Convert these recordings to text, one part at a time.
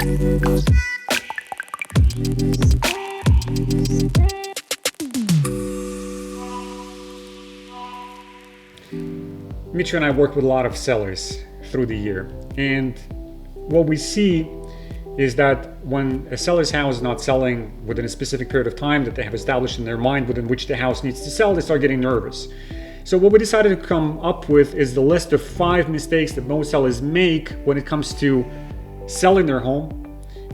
Mitra and I work with a lot of sellers through the year, and what we see is that when a seller's house is not selling within a specific period of time that they have established in their mind within which the house needs to sell, they start getting nervous. So what we decided to come up with is the list of 5 mistakes that most sellers make when it comes to selling their home.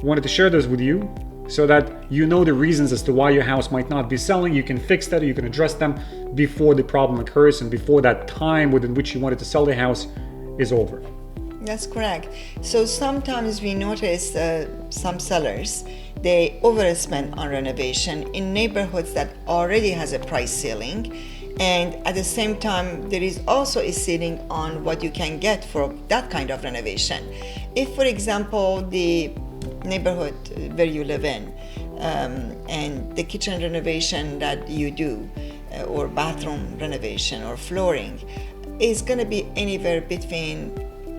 We wanted to share those with you so that you know the reasons as to why your house might not be selling. You can fix that, or you can address them before the problem occurs and before that time within which you wanted to sell the house is over. That's correct. So sometimes we notice some sellers, they overspend on renovation in neighborhoods that already has a price ceiling, and at the same time there is also a ceiling on what you can get for that kind of renovation. If, for example, the neighborhood where you live in and the kitchen renovation that you do or bathroom renovation or flooring is going to be anywhere between,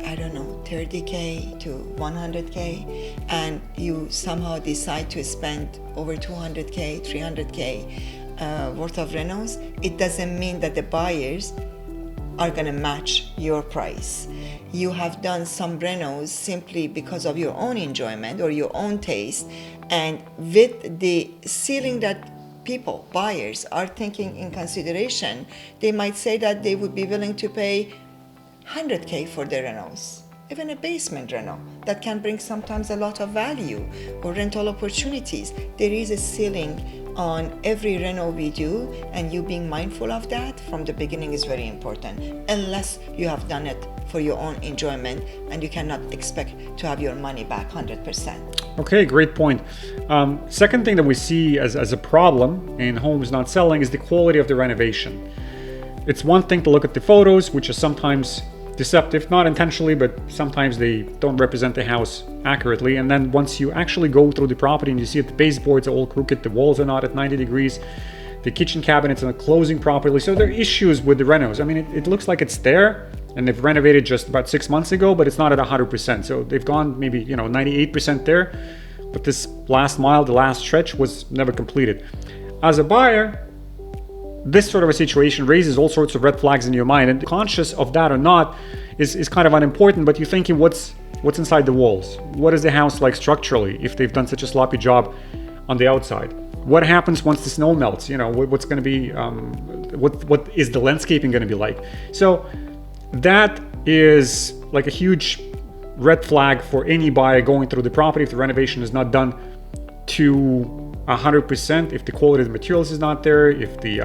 I don't know, 30K to 100K, and you somehow decide to spend over 200K, 300K worth of renos, it doesn't mean that the buyers are going to match your price. You have done some renos simply because of your own enjoyment or your own taste, and with the ceiling that people, buyers, are taking in consideration, they might say that they would be willing to pay 100K for the renos, even a basement reno that can bring sometimes a lot of value or rental opportunities. There is a ceiling on every reno we do, and you being mindful of that from the beginning is very important, unless you have done it for your own enjoyment and you cannot expect to have your money back 100%. Okay, great point. Second thing that we see as a problem in homes not selling is the quality of the renovation. It's one thing to look at the photos, which are sometimes deceptive, not intentionally, but sometimes they don't represent the house accurately. And then once you actually go through the property and you see that the baseboards are all crooked, the walls are not at 90 degrees, the kitchen cabinets are not closing properly. So there are issues with the renos. I mean, it looks like it's there and they've renovated just about 6 months ago, but it's not at 100%. So they've gone maybe, 98% there, but this last mile, the last stretch was never completed. As a buyer, this sort of a situation raises all sorts of red flags in your mind, and conscious of that or not is kind of unimportant, but you're thinking what's inside the walls? What is the house like structurally if they've done such a sloppy job on the outside? What happens once the snow melts? What's going to be, what is the landscaping going to be like? So that is like a huge red flag for any buyer going through the property if the renovation is not done to 100%, if the quality of the materials is not there, if the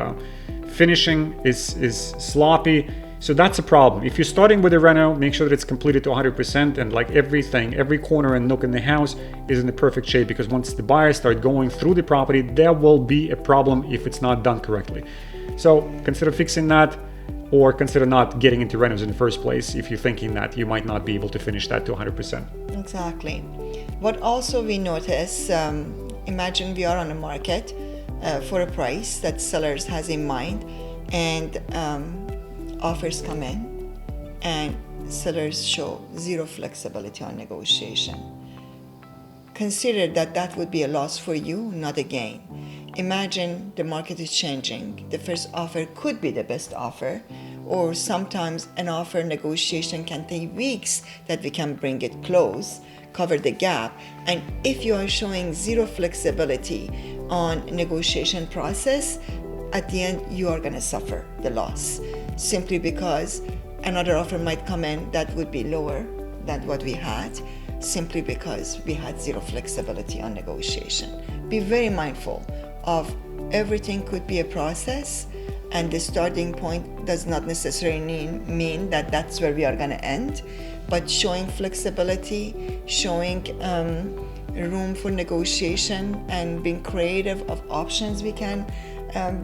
finishing is sloppy. So that's a problem. If you're starting with a reno, make sure that it's completed to 100% and like everything, every corner and nook in the house is in the perfect shape, because once the buyers start going through the property, there will be a problem if it's not done correctly. So consider fixing that, or consider not getting into renos in the first place if you're thinking that you might not be able to finish that to 100%. Exactly. What also we notice, imagine we are on a market for a price that sellers has in mind, and offers come in and sellers show zero flexibility on negotiation. Consider that would be a loss for you, not a gain. Imagine the market is changing. The first offer could be the best offer, or sometimes an offer negotiation can take weeks that we can bring it close, cover the gap. And if you are showing zero flexibility on negotiation process, at the end you are going to suffer the loss, simply because another offer might come in that would be lower than what we had, simply because we had zero flexibility on negotiation. Be very mindful of everything could be a process, and the starting point does not necessarily mean that that's where we are going to end, but showing flexibility, showing room for negotiation, and being creative of options we can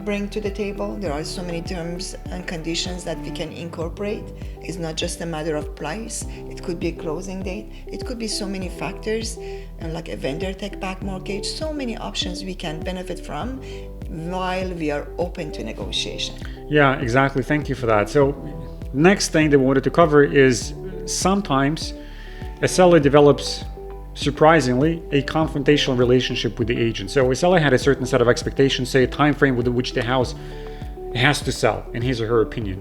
bring to the table. There are so many terms and conditions that we can incorporate. It's not just a matter of price. It could be a closing date. It could be so many factors, and like a vendor take-back mortgage. So many options we can benefit from while we are open to negotiation. Yeah, exactly. Thank you for that. So next thing that we wanted to cover is sometimes a seller develops surprisingly, a confrontational relationship with the agent. So a seller had a certain set of expectations, say a time frame within which the house has to sell, in his or her opinion.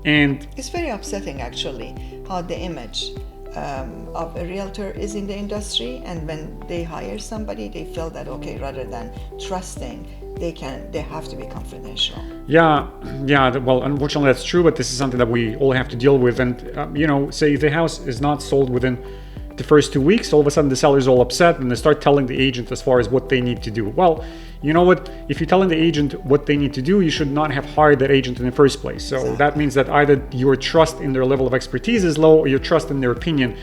And it's very upsetting, actually, how the image of a realtor is in the industry, and when they hire somebody, they feel that, okay, rather than trusting, they have to be confidential. Yeah, well, unfortunately that's true, but this is something that we all have to deal with. And say if the house is not sold within the first 2 weeks, all of a sudden the seller's all upset and they start telling the agent as far as what they need to do. Well, you know what? If you're telling the agent what they need to do, you should not have hired that agent in the first place. So Exactly. That means that either your trust in their level of expertise is low or your trust in their opinion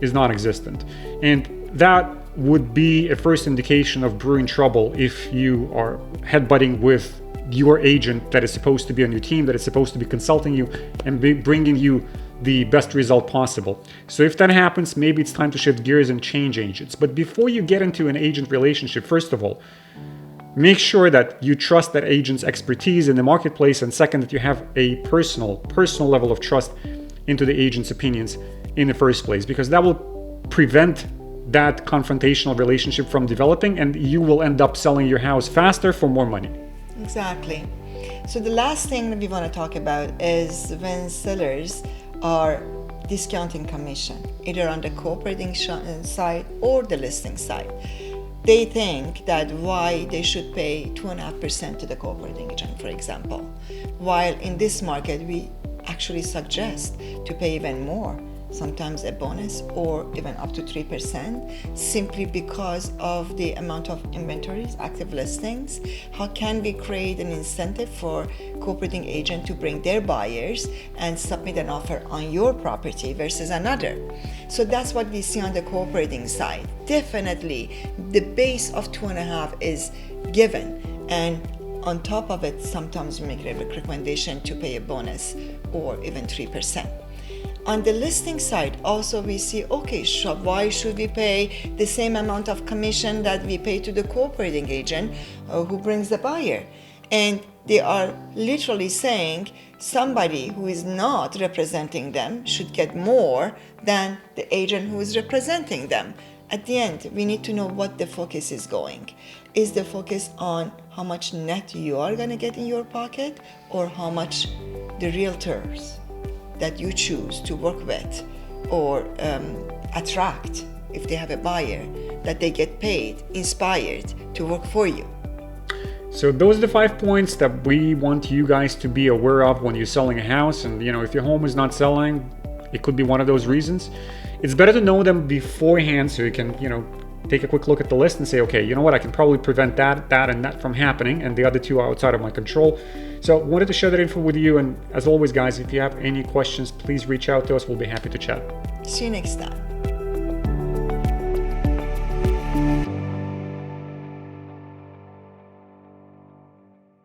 is non-existent. And that would be a first indication of brewing trouble if you are headbutting with your agent that is supposed to be on your team, that is supposed to be consulting you and bringing you the best result possible. So if that happens, maybe it's time to shift gears and change agents. But before you get into an agent relationship, first of all, make sure that you trust that agent's expertise in the marketplace, and second, that you have a personal level of trust into the agent's opinions in the first place, because that will prevent that confrontational relationship from developing, and you will end up selling your house faster for more money. Exactly. So the last thing that we want to talk about is when sellers are discounting commission, either on the cooperating side or the listing side. They think that why they should pay 2.5% to the cooperating agent, for example, while in this market we actually suggest to pay even more, sometimes a bonus or even up to 3%, simply because of the amount of inventories, active listings. How can we create an incentive for cooperating agent to bring their buyers and submit an offer on your property versus another? So that's what we see on the cooperating side. Definitely the base of 2.5 is given, and on top of it, sometimes we make a recommendation to pay a bonus or even 3%. On the listing side, also we see, okay, why should we pay the same amount of commission that we pay to the cooperating agent who brings the buyer? And they are literally saying somebody who is not representing them should get more than the agent who is representing them. At the end, we need to know what the focus is going. Is the focus on how much net you are going to get in your pocket, or how much the realtors that you choose to work with or attract, if they have a buyer, that they get paid, inspired to work for you? So those are the 5 points that we want you guys to be aware of when you're selling a house. And if your home is not selling, it could be one of those reasons. It's better to know them beforehand so you can, take a quick look at the list and say, okay, you know what, I can probably prevent that, and that from happening, and the other two are outside of my control. So I wanted to share that info with you, and as always, guys, if you have any questions, please reach out to us. We'll be happy to chat. See you next time.